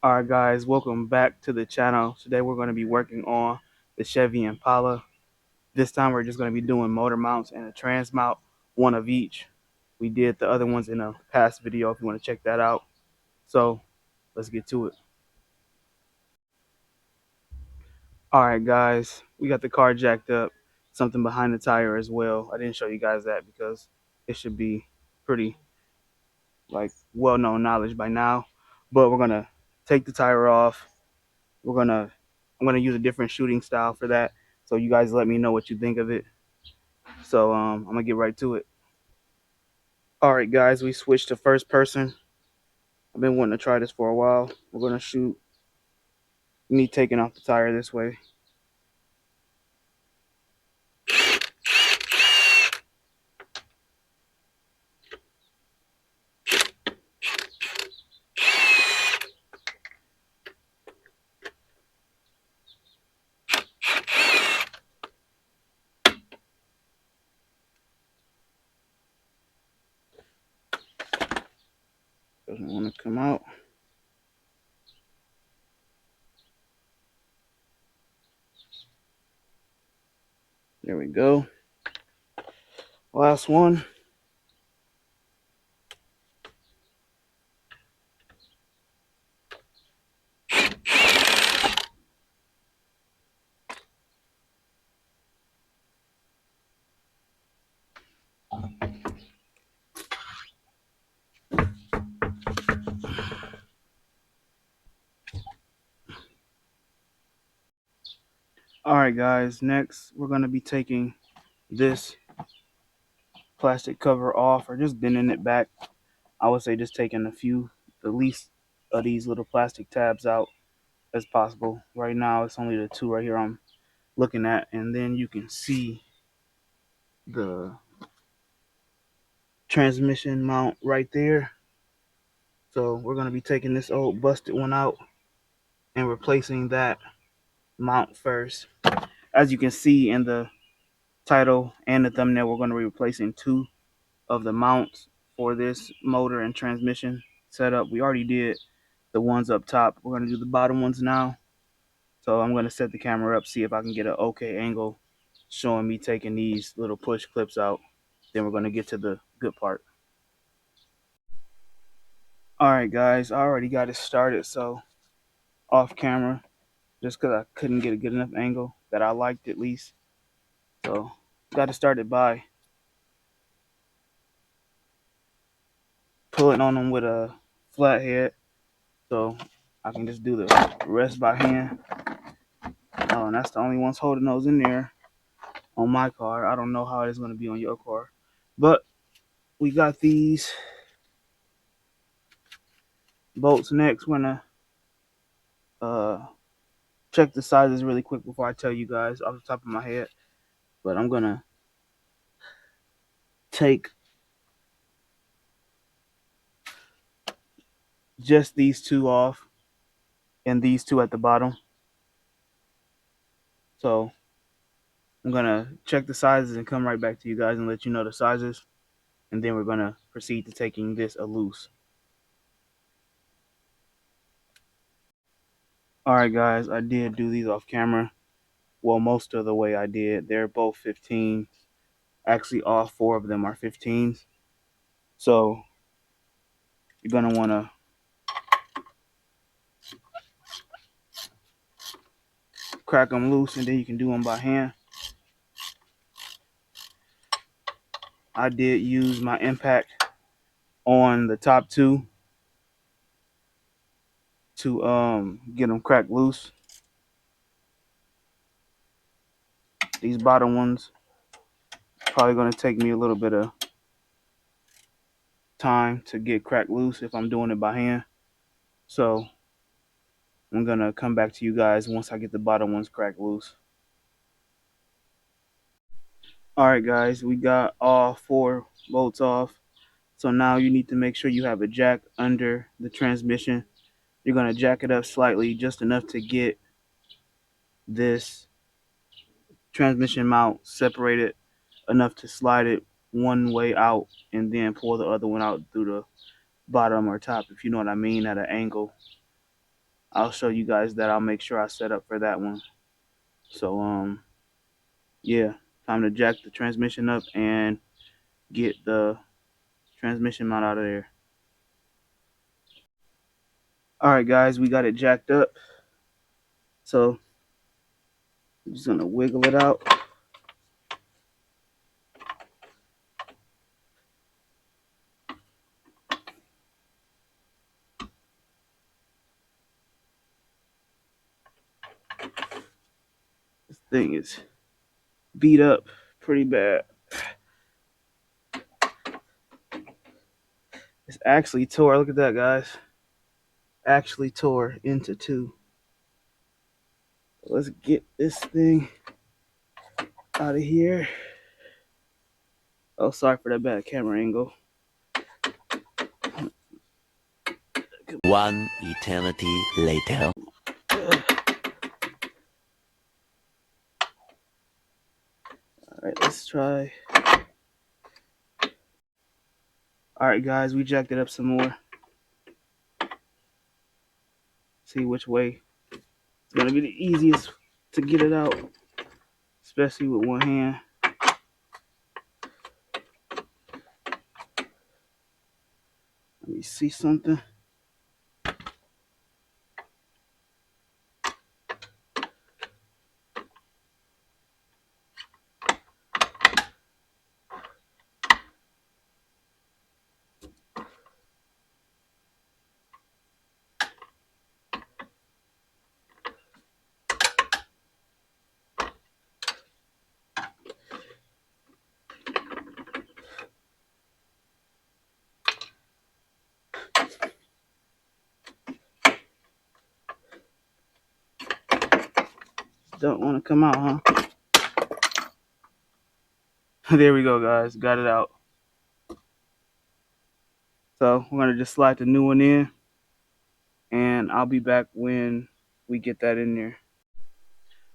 Alright guys, welcome back to the channel. Today we're going to be working on the Chevy Impala. This time we're just going to be doing motor mounts and a trans mount, one of each. We did the other ones in a past video if you want to check that out. So let's get to it. Alright guys, we got the car jacked up, something behind the tire as well. I didn't show you guys that because it should be pretty well-known knowledge by now. But we're going to take the tire off. I'm gonna use a different shooting style for that. So you guys let me know what you think of it. So I'm gonna get right to it. All right, guys, we switched to first person. I've been wanting to try this for a while. We're gonna shoot me taking off the tire this way. Doesn't want to come out. There we go. Last one. All right, guys, next we're gonna be taking this plastic cover off, or just bending it back. I would say just taking the least of these little plastic tabs out as possible. Right now it's only the two right here I'm looking at, and then you can see the transmission mount right there. So we're going to be taking this old busted one out and replacing that mount first. As you can see in the title and the thumbnail, we're going to be replacing two of the mounts for this motor and transmission setup. We already did the ones up top. We're going to do the bottom ones now. So I'm going to set the camera up, see if I can get an okay angle showing me taking these little push clips out. Then we're going to get to the good part. All right, guys, I already got it started, so off camera, just because I couldn't get a good enough angle that I liked at least. So got to start it by pulling on them with a flathead, so I can just do the rest by hand. Oh, and that's the only ones holding those in there on my car. I don't know how it's going to be on your car, but we got these bolts next. We're gonna check the sizes really quick before I tell you guys off the top of my head. But I'm gonna take just these two off and these two at the bottom. So I'm gonna check the sizes and come right back to you guys and let you know the sizes, and then we're gonna proceed to taking this loose. All right, guys, I did do these off camera. Well, most of the way I did. They're both 15s. Actually, all four of them are 15s. So you're gonna wanna crack them loose, and then you can do them by hand. I did use my impact on the top two to get them cracked loose. These bottom ones probably gonna take me a little bit of time to get cracked loose if I'm doing it by hand. So I'm gonna come back to you guys once I get the bottom ones cracked loose. All right, guys, we got all four bolts off. So now you need to make sure you have a jack under the transmission. You're gonna jack it up slightly, just enough to get this transmission mount separated enough to slide it one way out and then pull the other one out through the bottom or top, if you know what I mean, at an angle. I'll show you guys that. I'll make sure I set up for that one. So yeah, time to jack the transmission up and get the transmission mount out of there. All right, guys, we got it jacked up. So I'm just gonna wiggle it out. This thing is beat up pretty bad. It's actually tore. Look at that, guys. Actually tore into two. Let's get this thing out of here. Oh, sorry for that bad camera angle. One eternity later. All right, let's try. All right, guys, we jacked it up some more. See which way it's gonna be the easiest to get it out, especially with one hand. Let me see something. Don't want to come out, huh? There we go, guys. Got it out. So we're gonna just slide the new one in, and I'll be back when we get that in there.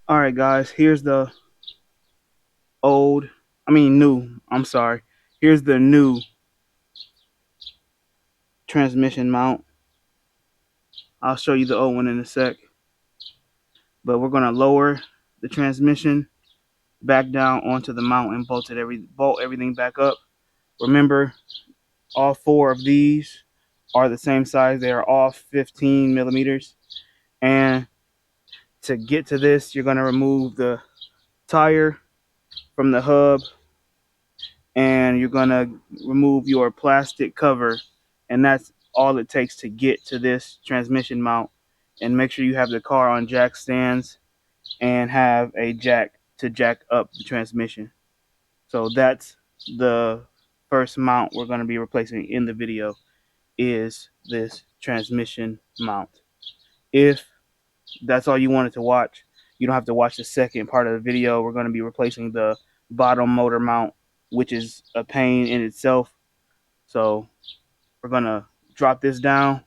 All right, guys. Here's the new. I'm sorry. Here's the new transmission mount. I'll show you the old one in a sec. But we're gonna lower the transmission back down onto the mount and bolt everything back up. Remember, all four of these are the same size. They are all 15 millimeters. And to get to this, you're gonna remove the tire from the hub, and you're gonna remove your plastic cover, and that's all it takes to get to this transmission mount. And make sure you have the car on jack stands and have a jack to jack up the transmission. So that's the first mount we're going to be replacing in the video, is this transmission mount. If that's all you wanted to watch, you don't have to watch the second part of the video. We're going to be replacing the bottom motor mount, which is a pain in itself. So we're going to drop this down,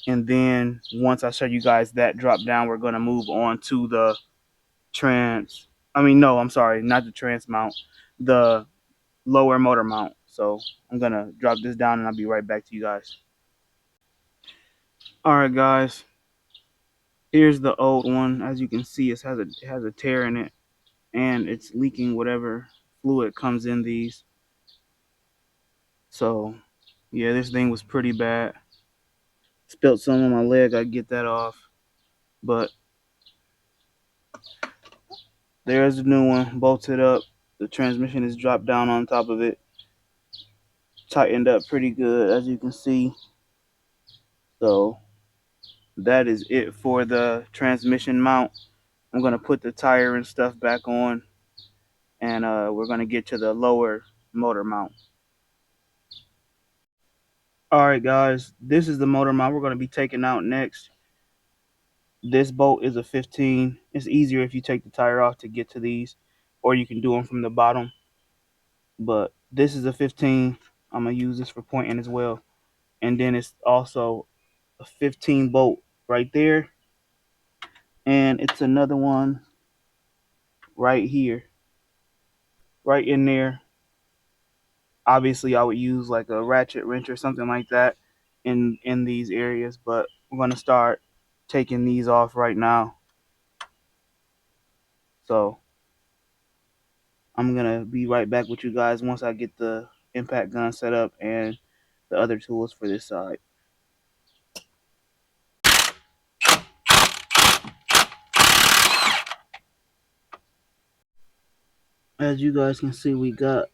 and then once I show you guys that drop down, we're going to move on to the I'm sorry, not the trans mount, the lower motor mount. So I'm gonna drop this down and I'll be right back to you guys. All right, guys, here's the old one. As you can see, it has a tear in it, and it's leaking whatever fluid comes in these. So yeah, this thing was pretty bad. Spilt some on my leg. I get that off, but there's the new one, bolted up. The transmission is dropped down on top of it, tightened up pretty good, as you can see. So that is it for the transmission mount. I'm going to put the tire and stuff back on, and we're going to get to the lower motor mount. All right, guys, this is the motor mount we're going to be taking out next. This bolt is a 15. It's easier if you take the tire off to get to these, or you can do them from the bottom. But this is a 15. I'm going to use this for pointing as well. And then it's also a 15 bolt right there. And it's another one right here, right in there. Obviously, I would use like a ratchet wrench or something like that in these areas, but we're going to start taking these off right now. So I'm gonna be right back with you guys once I get the impact gun set up and the other tools for this side. As you guys can see, we got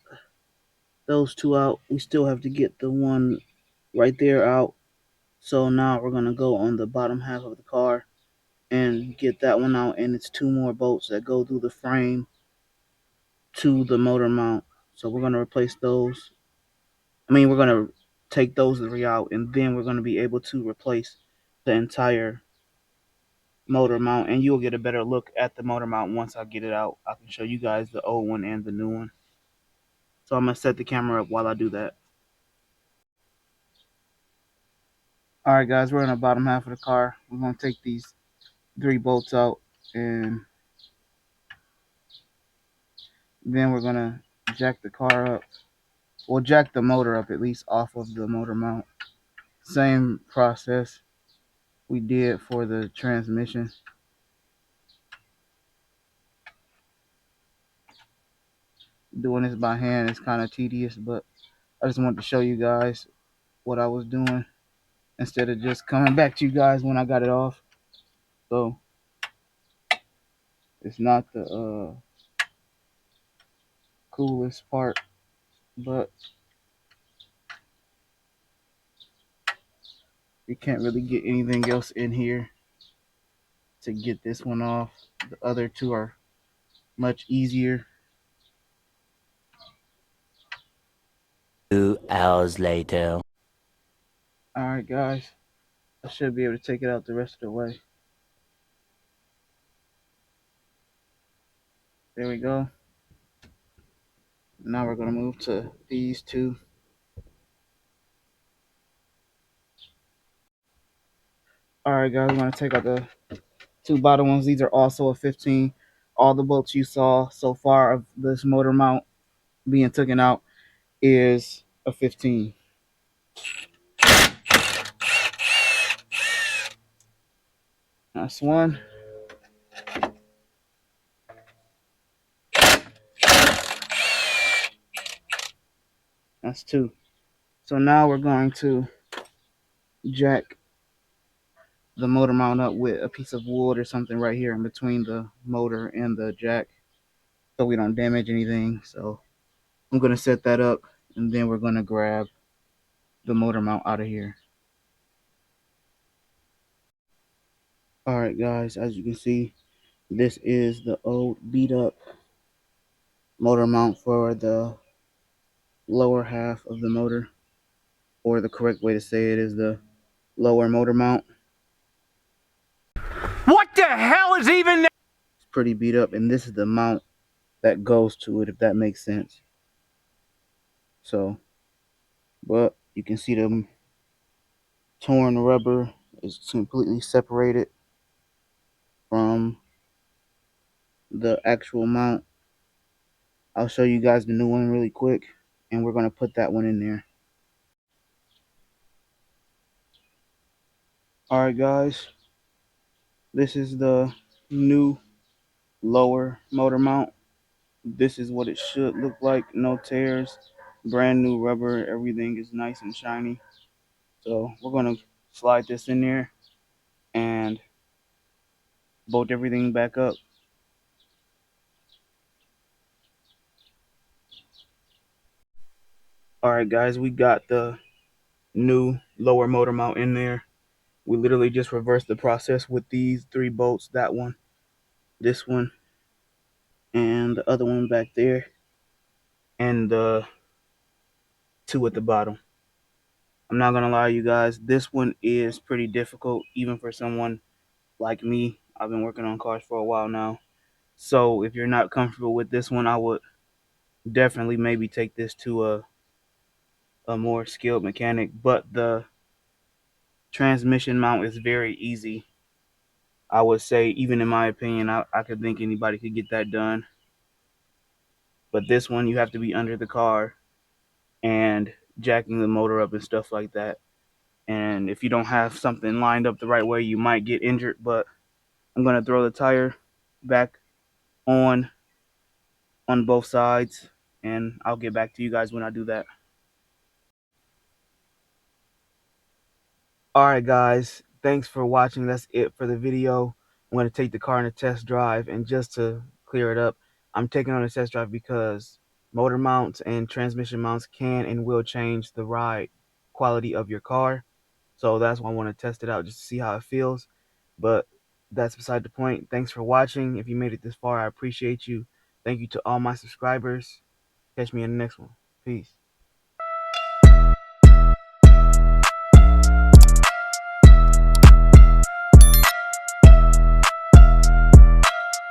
those two out. We still have to get the one right there out. So now we're gonna go on the bottom half of the car and get that one out, and it's two more bolts that go through the frame to the motor mount. So we're gonna replace those. We're gonna take those three out, and then we're gonna be able to replace the entire motor mount, and you'll get a better look at the motor mount once I get it out. I can show you guys the old one and the new one. So I'm gonna set the camera up while I do that. All right, guys, we're in the bottom half of the car. We're gonna take these three bolts out, and then we're gonna jack the car up. We'll jack the motor up at least off of the motor mount. Same process we did for the transmission. Doing this by hand is kind of tedious, but I just wanted to show you guys what I was doing instead of just coming back to you guys when I got it off. So it's not the coolest part, but you can't really get anything else in here to get this one off. The other two are much easier. 2 hours later. All right, guys, I should be able to take it out the rest of the way. There we go. Now we're gonna move to these two. All right, guys, I'm gonna take out the two bottom ones. These are also a 15. All the bolts you saw so far of this motor mount being taken out is a 15. That's one. That's two. So now we're going to jack the motor mount up with a piece of wood or something right here in between the motor and the jack so we don't damage anything. So I'm going to set that up, and then we're going to grab the motor mount out of here. All right, guys, as you can see, this is the old beat up motor mount for the lower half of the motor, or the correct way to say it is the lower motor mount. What the hell is even that? It's pretty beat up, and this is the mount that goes to it, if that makes sense. So, but you can see the torn rubber is completely separated from the actual mount. I'll show you guys the new one really quick, and we're going to put that one in there. All right, guys, this is the new lower motor mount. This is what it should look like. No tears, brand new rubber, everything is nice and shiny. So we're going to slide this in there and bolt everything back up. All right, guys, we got the new lower motor mount in there. We literally just reversed the process with these three bolts, that one, this one, and the other one back there, and the two at the bottom. I'm not gonna lie, you guys, this one is pretty difficult, even for someone like me. I've been working on cars for a while now. So if you're not comfortable with this one, I would definitely maybe take this to a more skilled mechanic. But the transmission mount is very easy. I would say, even in my opinion, I could think anybody could get that done. But this one, you have to be under the car and jacking the motor up and stuff like that. And if you don't have something lined up the right way, you might get injured. But I'm gonna throw the tire back on both sides, and I'll get back to you guys when I do that. All right, guys, thanks for watching. That's it for the video. I'm going to take the car on a test drive, and just to clear it up, I'm taking on a test drive because motor mounts and transmission mounts can and will change the ride quality of your car. So that's why I want to test it out just to see how it feels. But that's beside the point. Thanks for watching. If you made it this far, I appreciate you. Thank you to all my subscribers. Catch me in the next one. Peace.